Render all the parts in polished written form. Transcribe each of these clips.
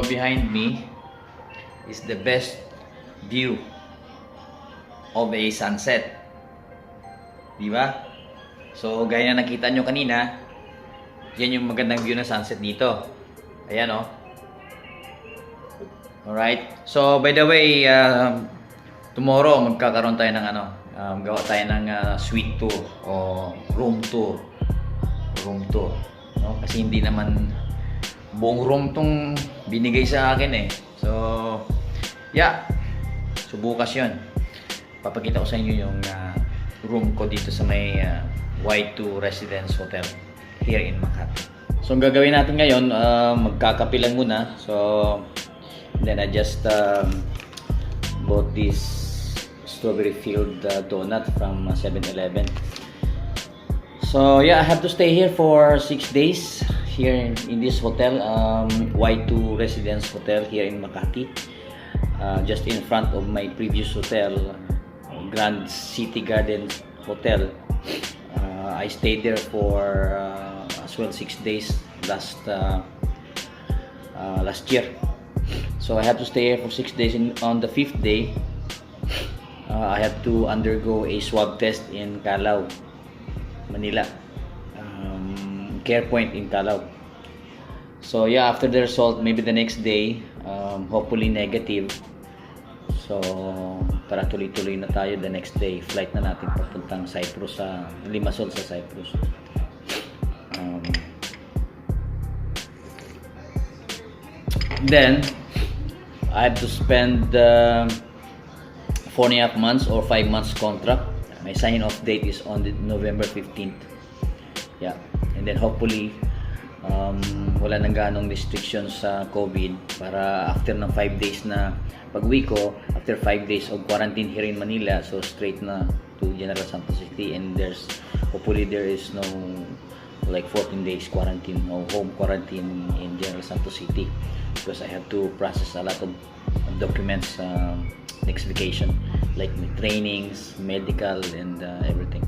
behind me is the best view of a sunset. Di ba? So, gaya na nakita nyo kanina, yan yung magandang view ng sunset dito. Ayan, oh. Alright. So, by the way, tomorrow magkakaroon tayo ng gawa tayo ng suite tour o room tour. No? Kasi hindi naman buong room tong binigay sa akin eh. So, yeah. So, bukas yun. Papakita ko sa inyo yung room ko dito sa may Y2 Residence Hotel here in Makati. So, ang gagawin natin ngayon, magkakape lang muna. So, then I just bought this strawberry filled donut from 7-Eleven. So, yeah, I have to stay here for 6 days here in this hotel, Y2 Residence Hotel here in Makati. Just in front of my previous hotel, Grand City Garden Hotel. I stayed there for as well 6 days last year. So I have to stay here for 6 days. On the 5th day, I have to undergo a swab test in Calao, Manila, Care Point in Calao. So yeah, after the result, maybe the next day, hopefully negative. So tara, tuloy-tuloy na tayo the next day. Flight na natin papuntang Cyprus, sa Limassol sa Cyprus. Then I have to spend 4.5 months or 5 months contract. My sign-off date is on the November 15th. Yeah, and then hopefully wala nang ganong restrictions sa COVID para after ng 5 days na pag-uwi ko, after 5 days of quarantine here in Manila, so straight na to General Santos City, and hopefully there is no like 14 days quarantine, no home quarantine in General Santos City, because I have to process a lot of documents next vacation, like trainings, medical, and everything.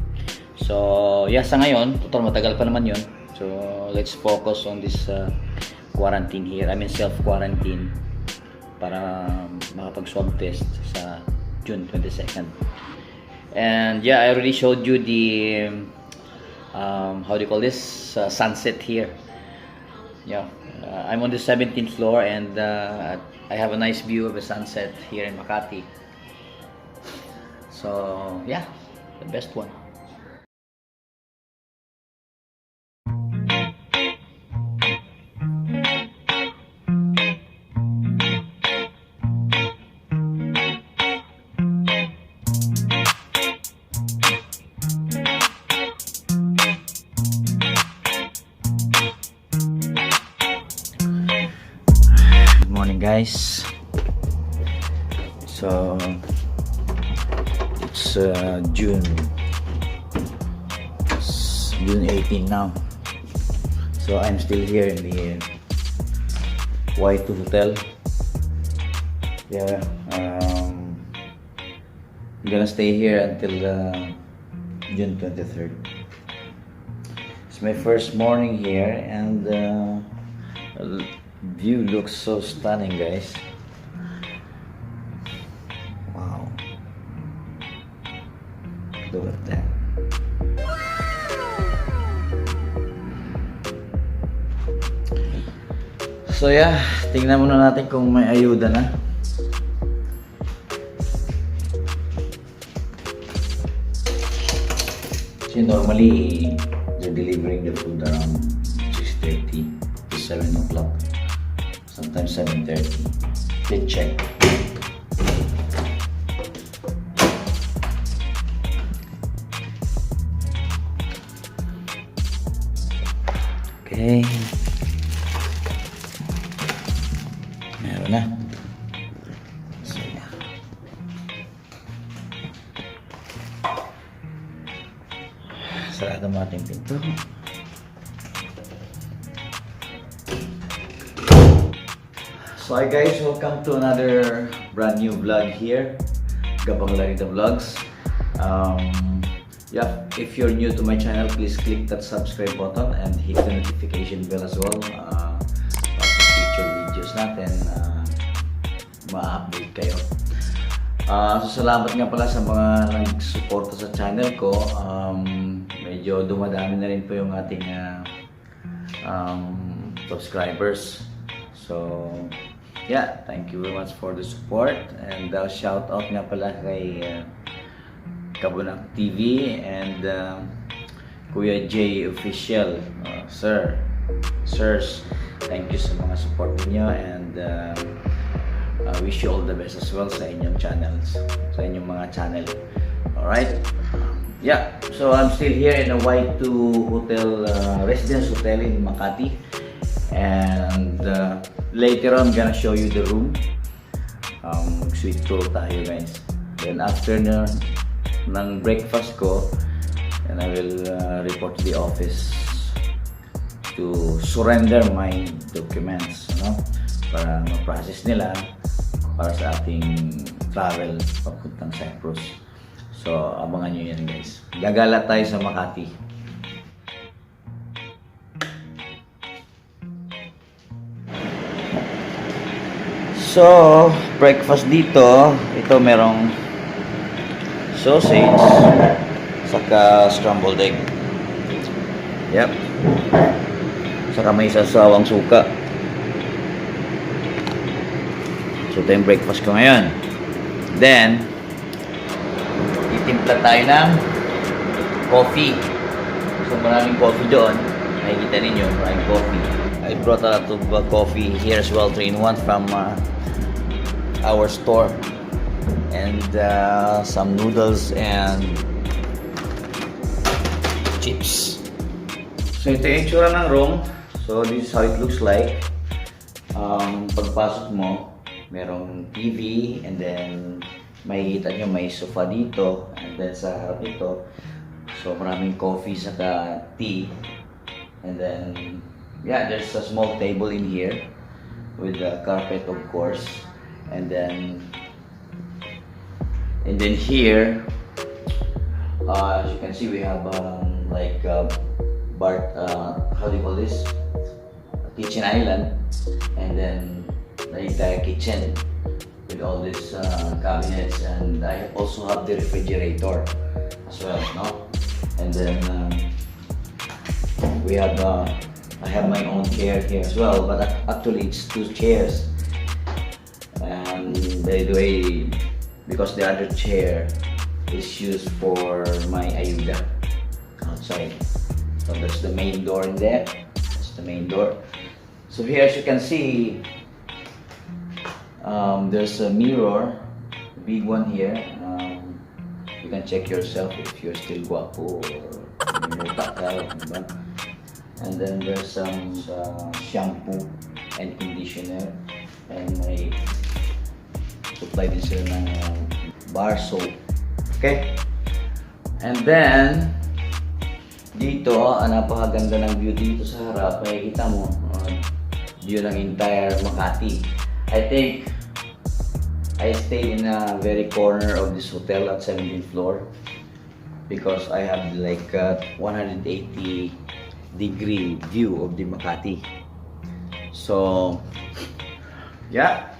So yeah, sa ngayon, total matagal pa naman yun. So let's focus on this quarantine here. I mean self-quarantine para makapag-swab test sa June 22nd. And yeah, I already showed you the how do you call this? Sunset here. Yeah, I'm on the 17th floor, and I have a nice view of the sunset here in Makati. So yeah, the best one. Guys, so it's June 18 now. So I'm still here in the Y2 Hotel. Yeah, I'm gonna stay here until June 23rd. It's my first morning here, and view looks so stunning, guys. Wow, look at that. So yeah, tingnan muna natin kung may ayuda na. So normally they're delivering the food around 6:30 to 7 o'clock. Sometimes 7:30. Let's check. Okay. Meron na. So, yeah. Sarado mo ating pinto. So hi guys, welcome to another brand new vlog here, Gabang Larita Vlogs. Yeah, if you're new to my channel, please click that subscribe button and hit the notification bell as well para sa future videos videos natin, ma-update kayo. So salamat nga pala sa mga nag-suporta sa channel ko. Medyo dumadami na rin po yung ating subscribers. So yeah, thank you very much for the support, and shout out nga pala kay Kabunak TV and Kuya J Official. Sirs, thank you sa mga support niyo, and I wish you all the best as well sa inyong channels, sa inyong mga channel. Alright? Yeah, so I'm still here in a Y2 Hotel, Residence Hotel in Makati, and later on I'm gonna show you the room. Sweet tour tayo, guys. Then after ng breakfast ko, and I will report to the office to surrender my documents, no? Para ma-process nila para sa ating travel papuntang Cyprus. So abangan nyo yan, guys. Gagala tayo sa Makati. So breakfast dito, ito merong sausage saka scrambled egg. Yep. Saka may sasawang suka. So ito yung breakfast ko ngayon. Then titimpla tayo ng coffee. So maraming coffee doon. Nakikita ninyo, maraming coffee. I brought a lot of coffee here as well, 3-in-1 from our store. And some noodles and chips. So ito yung itsura ng room. So this is how it looks like. Pagpasok mo, merong TV, and then makikita nyo may sofa dito, and then sa harap ito, so maraming coffee saka tea, and then yeah, there's a small table in here with the carpet, of course, and then here, as you can see, we have like how do you call this? A kitchen island, and then the entire kitchen with all these cabinets, and I also have the refrigerator as well, no? And then we have I have my own chair here as well, but actually it's 2 chairs. And by the way, because the other chair is used for my ayuda outside. So that's the main door in there. That's the main door. So here, as you can see, there's a mirror, a big one here. You can check yourself if you're still guapo or takal, diba? And then there's some shampoo and conditioner, and may supply din sila ng bar soap. Okay? And then dito, napakaganda ng view dito sa harap. Makikita mo view ng entire Makati. I think I stay in a very corner of this hotel at 17th floor because I have like a 180-degree view of the Makati. So yeah.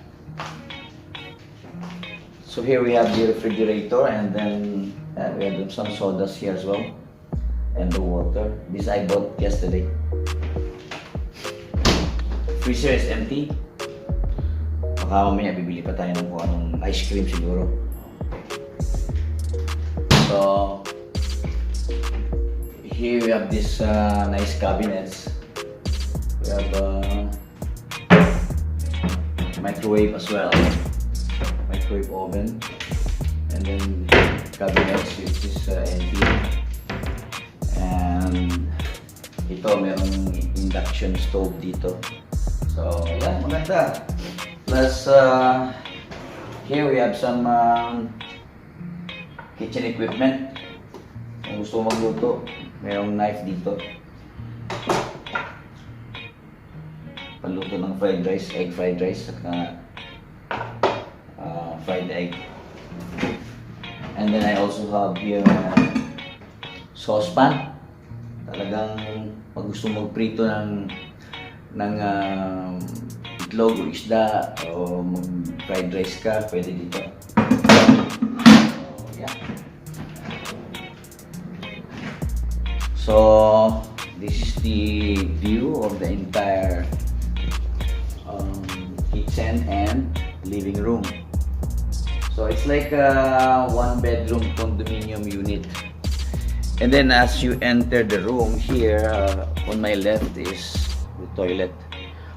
So here we have the refrigerator, and then we have some sodas here as well, and the water. This I bought yesterday. Freezer is empty. Baka mamaya bibili pa tayo ng kung anong ice cream siguro. So here we have this nice cabinets. We have microwave as well. Microwave oven, and then cabinets which is empty, and ito merong induction stove dito. So yeah, maganda. Plus here we have some kitchen equipment. Kung gusto magluto, merong knife dito. Panluto ng fried rice, egg fried rice, saka fried egg. And then I also have here saucepan. Talagang pag gusto magprito ng itlog o isda o mag-fried rice ka, pwede dito. Yeah. So, this is the view of the entire kitchen and living room. So it's like a one-bedroom condominium unit. And then as you enter the room here, on my left is the toilet.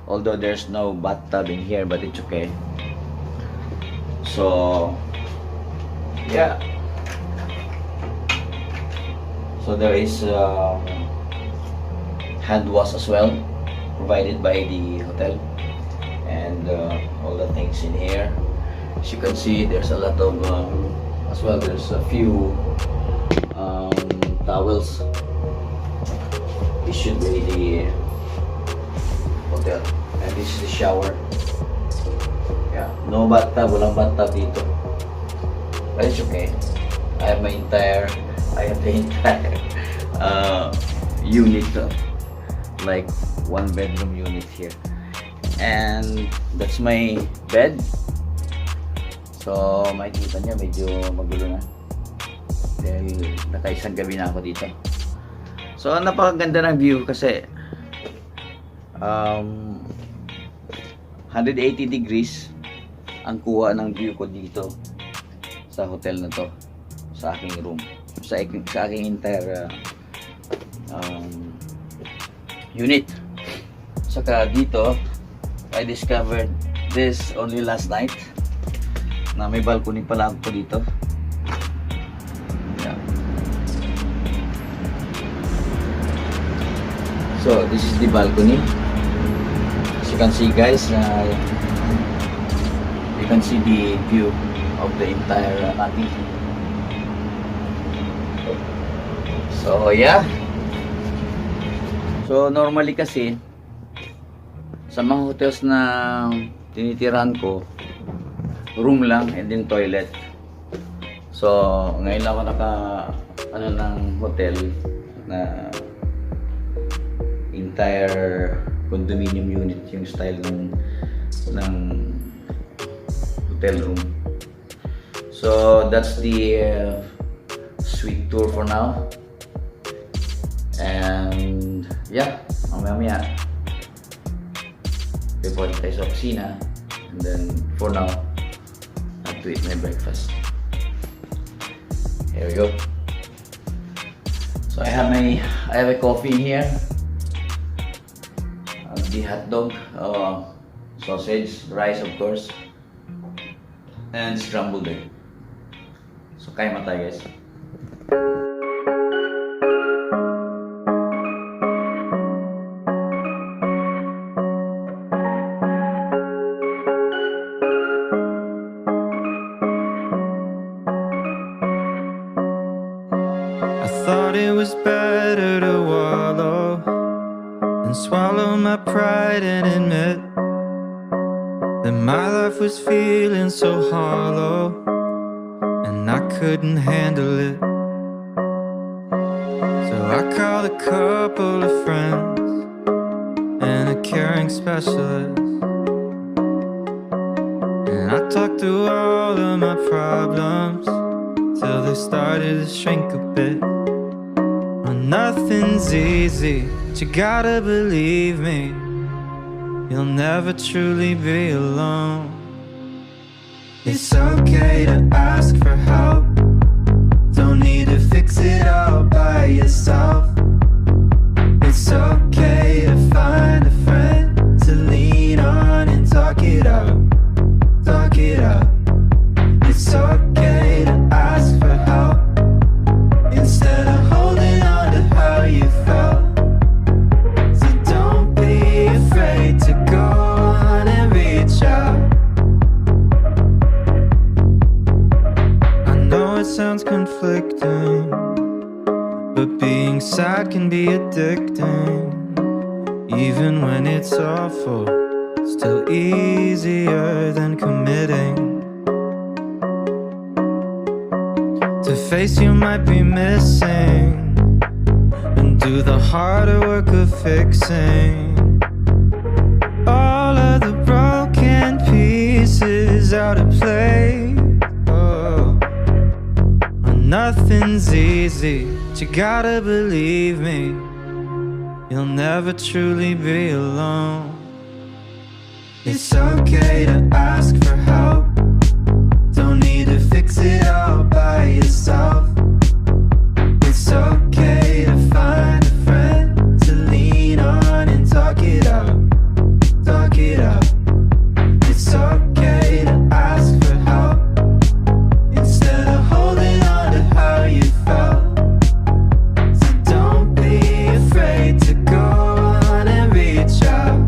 Although there's no bathtub in here, but it's okay. So yeah. So there is hand wash as well, provided by the hotel, and all the things in here. As you can see, there's a lot of as well. There's a few towels issued by the hotel, and this is the shower. Yeah, no bathtub, walang bathtub dito, but it's okay. I have the entire unit, like one bedroom unit here, and that's my bed. So makikita niya medyo magulo na dahil nakaisang gabi na ako dito. So napakaganda ng view kasi 180 degrees ang kuha ng view ko dito sa hotel na to, sa aking room, sa aking entire unit. Saka dito I discovered this only last night, na may balcony pala ako dito. Yeah. So this is the balcony. As you can see guys, you can see the view of the entire Nati. So yeah. So normally kasi sa mga hotels na tinitirahan ko, room lang and then toilet. So ngayon lang ako ng hotel na entire condominium unit yung style ng hotel room. So that's the suite tour for now. And yeah, mamaya report tayo sa opisina, and then for now I have to eat my breakfast. Here we go. So I have a coffee here, the hot dog, sausage, rice of course, and scrambled egg. So kain mo tayo guys. Thought it was better to wallow and swallow my pride and admit that my life was feeling so hollow and I couldn't handle it. So I called a couple of friends and a caring specialist, and I talked through all of my problems till they started to shrink a bit. Nothing's easy, but you gotta believe me, you'll never truly be alone. It's okay to ask for help, don't need to fix it all by yourself. It's okay to find a friend to lean on and talk it out, talk it out. It's okay to ask for help instead of holding on to how you felt. So don't be afraid to go on and reach out. I know it sounds conflicting, but being sad can be addicting. Even when it's awful, still easier than committing. To face you might be missing and do the harder work of fixing all of the problems how to play. Oh, nothing's easy, but you gotta believe me. You'll never truly be alone. It's okay to ask for help. Don't need to fix it all by yourself. It's okay to find a friend to lean on and talk it out. Talk it out. It's okay to ask for help instead of holding on to how you felt. So don't be afraid to go on and reach out.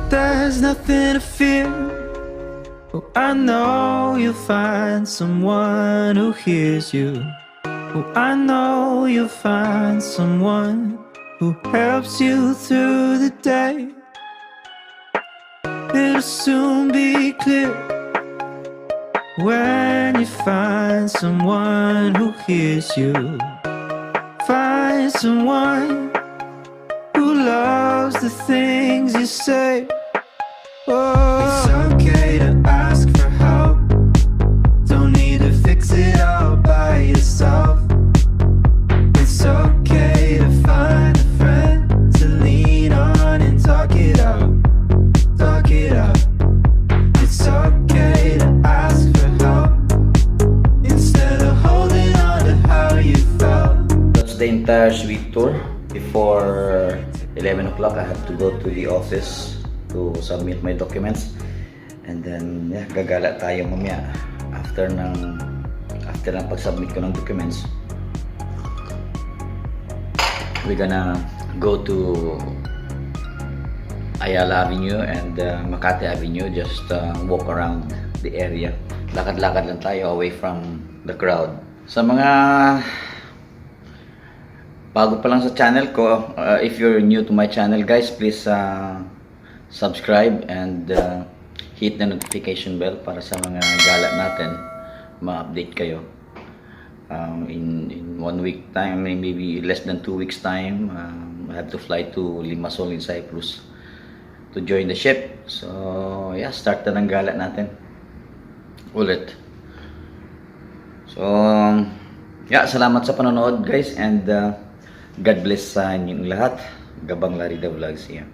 There's nothing to fear. Oh, I know you'll find someone who hears you. Oh, I know you'll find someone who helps you through the day. It'll soon be clear when you find someone who hears you. Find someone who loves the things you say. Oh. It's okay to ask for help. Don't need to fix it all by yourself. It's okay to find a friend to lean on and talk it out. Talk it out. It's okay to ask for help instead of holding on to how you felt. That's the entire suite tour. Before 11 o'clock, I have to go to the office to submit my documents. And then, yeah, gagala tayo mamaya after ng pag-submit ko ng documents. We're gonna go to Ayala Avenue and Makati Avenue, just walk around the area. Lakad-lakad lang tayo away from the crowd. Sa mga bago pa lang sa channel ko, if you're new to my channel, guys, please subscribe and hit the notification bell para sa mga gala natin ma-update kayo. In 1 week time, maybe less than 2 weeks time, I have to fly to Limassol in Cyprus to join the ship. So yeah, start na ng gala natin ulit. So yeah, salamat sa panonood, guys, and God bless sa inyong lahat. Gabang Larida Vlogs here.